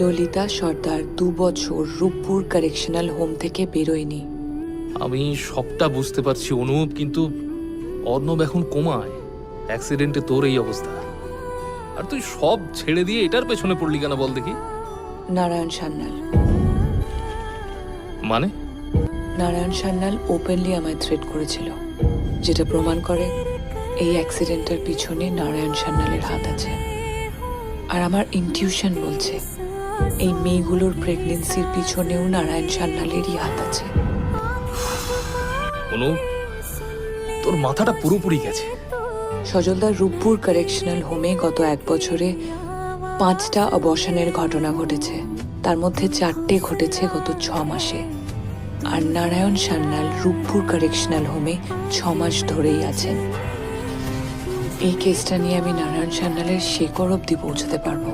ললিতা সর্দার 2 বছর Rooppur correctional home থেকে বেরোয়নি। আমি সবটা বুঝতে পারছি অনুপ, কিন্তু অর্ণব এখন কোমায়। অ্যাক্সিডেন্টে তোর এই অবস্থা, আর তুই সব ছেড়ে দিয়ে এটার পেছনে পড়লি কেন বল দেখি? নারায়ণ সান্যাল। মানে? নারায়ণ সান্যাল ওপেনলি আমায় থ্রেট করেছিল, যেটা প্রমাণ করে এই অ্যাক্সিডেন্টের পিছনে নারায়ণ সান্যালের হাত আছে। আর আমার ইনটিউশন বলছে এই মেয়েগুলোর প্রেগনেন্সির পিছনেও নারায়ণ সান্যালেরই হাত আছে। অনুপ, তোর মাথাটা পুরোপুরি গেছে। সজলদার রূপপুর কারেকশনাল হোমে গত 1 বছরে 5টা অবসানের ঘটনা ঘটেছে, তার মধ্যে 4টে ঘটেছে গত 6 মাসে। আর নারায়ণ সান্যাল রূপপুর কারেকশনাল হোমে 6 মাস ধরেই আছেন। এই কেসটা নিয়ে আমি নারায়ণ সান্যালের শেকড় অব্দি পৌঁছতে পারবো।